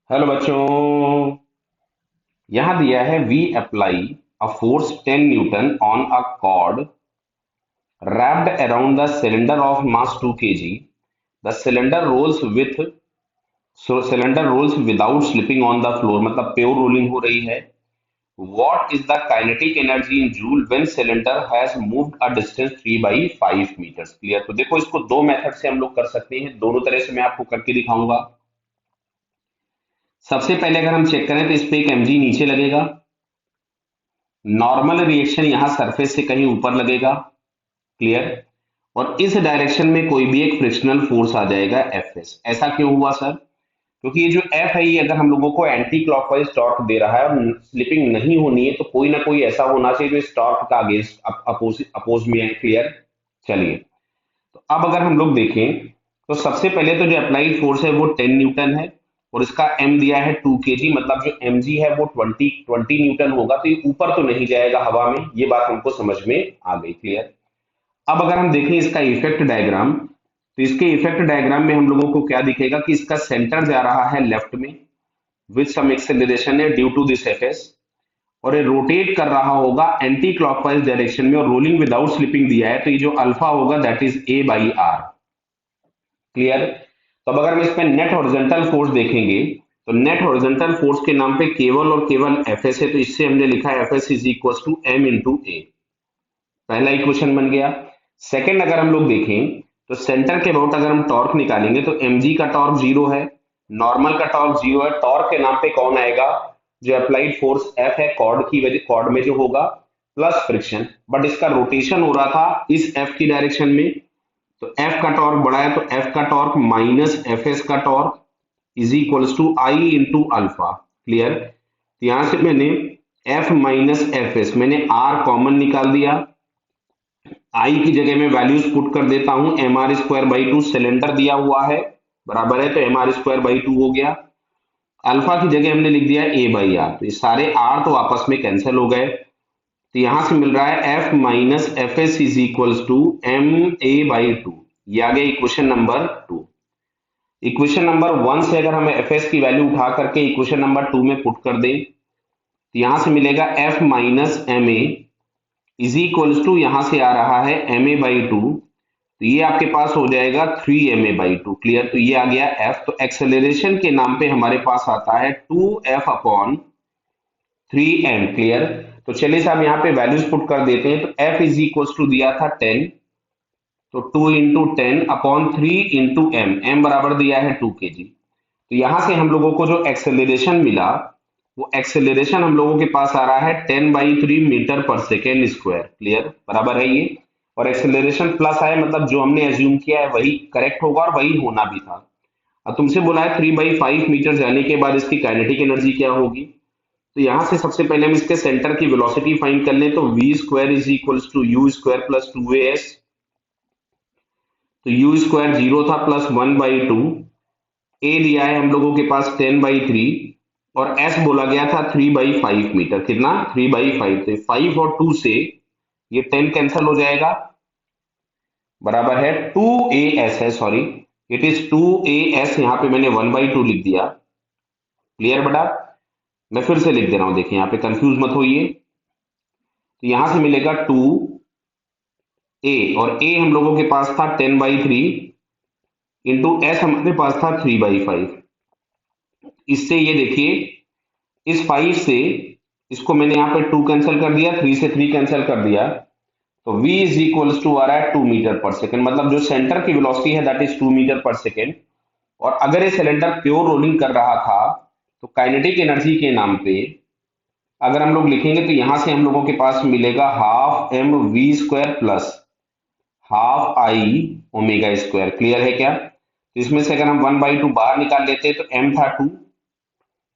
Hello बच्चों। यहां दिया है we apply a force 10 newton on a cord wrapped around the cylinder of mass 2 kg. The cylinder rolls without slipping on the floor, मतलब pure rolling हो रही है। What is the kinetic energy in joule when cylinder has moved a distance 3 by 5 meters? Clear. तो देखो, इसको दो method से हम लोग कर सकते हैं, दोनों तरह से मैं आपको करके दिखाऊंगा। सबसे पहले अगर हम चेक करें तो इस पे एक mg नीचे लगेगा। नॉर्मल रिएक्शन यहां सरफेस से कहीं ऊपर लगेगा। क्लियर। और इस डायरेक्शन में कोई भी एक फ्रिक्शनल फोर्स आ जाएगा एफएस। ऐसा क्यों हुआ सर? क्योंकि ये जो एफ है, ये अगर हम लोगों को एंटी क्लॉकवाइज टॉर्क दे रहा है और स्लिपिंग नहीं होनी है, तो कोई ना कोई ऐसा होना चाहिए जो इस टॉर्क का अगेंस्ट अपोज में है। क्लियर। चलिए, तो अब अगर हम लोग देखें तो सबसे पहले तो जो अप्लाइड फोर्स है वो 10 न्यूटन है और इसका एम दिया है 2 kg, मतलब जो एम जी है वो 20 न्यूटन होगा। तो ये ऊपर तो नहीं जाएगा हवा में, ये बात हमको समझ में आ गई। क्लियर। अब अगर हम देखें इसका इफेक्ट डायग्राम, तो इसके इफेक्ट डायग्राम में हम लोगों को क्या दिखेगा कि इसका सेंटर जा रहा है लेफ्ट में विद सम एक्सेलरेशन है ड्यू टू दिस एफएस, और ये रोटेट कर रहा होगा एंटी क्लॉकवाइज डायरेक्शन में और रोलिंग विदाउट स्लिपिंग दिया है, तो ये जो अल्फा होगा that is a by R. Clear. तो अब अगर हम इस पे नेट हॉरिजॉन्टल फोर्स देखेंगे, तो नेट हॉरिजॉन्टल फोर्स के नाम पे केवल और केवल एफएस है, तो इससे हमने लिखा है FS is equal to M into A. पहला इक्वेशन बन गया। सेकंड अगर हम लोग देखें तो सेंटर के अबाउट अगर हम टॉर्क निकालेंगे तो mg का टॉर्क जीरो है, नॉर्मल का टॉर्क जीरो है। टॉर्क के नाम पे कौन आएगा? जो अप्लाइड फोर्स F है कॉर्ड की वजह, कॉर्ड में जो होगा प्लस फ्रिक्शन, बट इसका रोटेशन हो रहा था इस F की डायरेक्शन में, तो F का टॉर्क बड़ा है, तो F का टॉर्क माइनस Fs का torque is equals to I into alpha. Clear. तो यहां से मैंने F माइनस Fs, मैंने R कॉमन निकाल दिया। आई की जगह में वैल्यूज पुट कर देता हूं, M R square by two cylinder दिया हुआ है बराबर है, तो M R square by two हो गया। अल्फा की जगह हमने लिख दिया ए बाई आर, तो ये सारे आर तो आपस में कैंसिल हो गए। तो यहां से मिल रहा है F minus F S is equals to M A by two. ये आ गया इक्वेशन नंबर 2। इक्वेशन नंबर 1 से अगर हम एफ एस की वैल्यू उठा करके इक्वेशन नंबर 2 में पुट कर दें, तो यहां से मिलेगा F minus M A is equals to, यहां से आ रहा है एम ए बाई टू, तो ये आपके पास हो जाएगा 3ma/2। क्लियर। तो ये आ गया f। तो एक्सेलरेशन के नाम पे हमारे पास आता है 2f/3m। क्लियर। तो चलिए साहब यहाँ पे वैल्यूज पुट कर देते हैं, तो f इज इक्वल टू दिया था 10, तो 2 इंटू 10/3 इंटू m बराबर दिया है 2 kg। तो यहां से हम लोगों को जो एक्सेलरेशन मिला, वो एक्सेलरेशन हम लोगों के पास आ रहा है 10/3 मीटर पर सेकेंड स्क्वायर। क्लियर। बराबर है ये। और एक्सेलरेशन प्लस आए, मतलब जो हमने एज्यूम किया है वही करेक्ट होगा और वही होना भी था। अब तुमसे बोला है 3/5 मीटर जाने के बाद इसकी काइनेटिक एनर्जी क्या होगी। तो यहां से सबसे पहले हम इसके सेंटर की वेलोसिटी फाइंड कर लें, तो V square is equal to U square plus 2as। तो यू स्क्वायर जीरो था प्लस 1/2, ए दिया है हम लोगों के पास 10/3 और एस बोला गया था 3/5 मीटर। कितना? 3/5। तो 5 और 2 से ये 10 कैंसिल हो जाएगा, बराबर है 2as है, सॉरी इट इज 2as। यहाँ पे मैंने 1/2 लिख दिया। क्लियर बेटा। मैं फिर से लिख दे रहा हूं, देखिए यहाँ पे कंफ्यूज मत होइए। तो यहां से मिलेगा 2a, और a हम लोगों के पास था 10/3 इंटू एस हमारे पास था 3/5। इससे ये देखिए, इस 5 से इसको मैंने यहाँ पे 2 कैंसिल कर दिया, 3 से 3 कैंसिल कर दिया, तो v इज इक्वल्स टू आ रहा है 2 मीटर पर सेकेंड, मतलब जो सेंटर की वेलोसिटी है दैट इज 2 मीटर पर सेकेंड। और अगर ये सिलेंडर प्योर रोलिंग कर रहा था, तो काइनेटिक एनर्जी के नाम पे अगर हम लोग लिखेंगे, तो यहां से हम लोगों के पास मिलेगा half M V square plus half I omega square. Clear है क्या? तो इसमें से अगर हम 1/2 बाहर निकाल लेते हैं, तो m था 2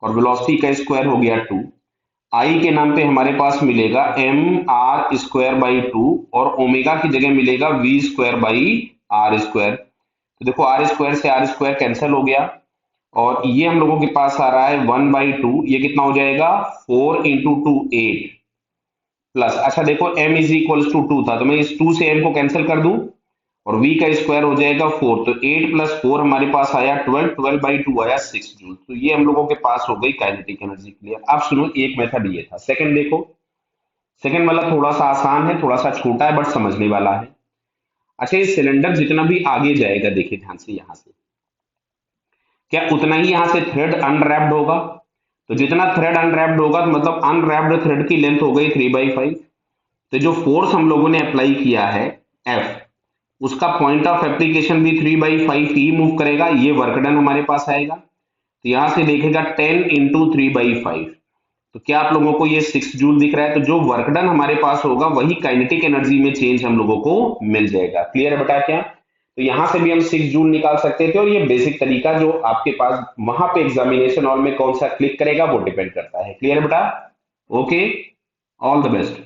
और वेलोसिटी का स्क्वायर हो गया 2। आई के नाम पे हमारे पास मिलेगा M R square by two, और ओमेगा की जगह मिलेगा V square by R square. तो देखो आर स्क्वायर से आर स्क्वायर कैंसिल हो गया, और ये हम लोगों के पास आ रहा है 1/2। ये कितना हो जाएगा? 4 इंटू 2 8 प्लस, अच्छा देखो m इज इक्वल टू 2 था, तो मैं इस 2 से m को कैंसिल कर दूं, और v का स्क्वायर हो जाएगा 4, तो 8 प्लस 4 हमारे पास आया 12, 12/2 आया 6 जूल। तो ये हम लोगों के पास हो गई काइनेटिक एनर्जी। क्लियर। अब सुनो, एक मेथड ये था। सेकंड देखो, सेकंड वाला थोड़ा सा आसान है, थोड़ा सा छोटा है, बट समझने वाला है। अच्छा, ये सिलेंडर जितना भी आगे जाएगा, देखिए ध्यान से, यहां से क्या उतना ही यहां से थ्रेड अनरैप्ड होगा? तो जितना थ्रेड अनरैप्ड होगा, तो मतलब अनरैप्ड थ्रेड की लेंथ हो गई 3/5। तो जो फोर्स हम लोगों ने अप्लाई किया है एफ, उसका पॉइंट ऑफ एप्लीकेशन भी 3/5 ही मूव करेगा। ये वर्क डन हमारे पास आएगा। तो यहां से देखेगा 10 × 3/5। तो क्या आप लोगों को ये 6 जूल दिख रहा है? तो जो वर्क डन हमारे पास होगा वही काइनेटिक एनर्जी में चेंज हम लोगों को मिल जाएगा। क्लियर है बेटा? क्या तो यहां से भी हम 6 जूल निकाल सकते थे। और ये बेसिक तरीका जो आपके पास वहां पे एग्जामिनेशन हॉल में कौन सा क्लिक करेगा वो डिपेंड करता है। क्लियर है बेटा? Okay, all the best.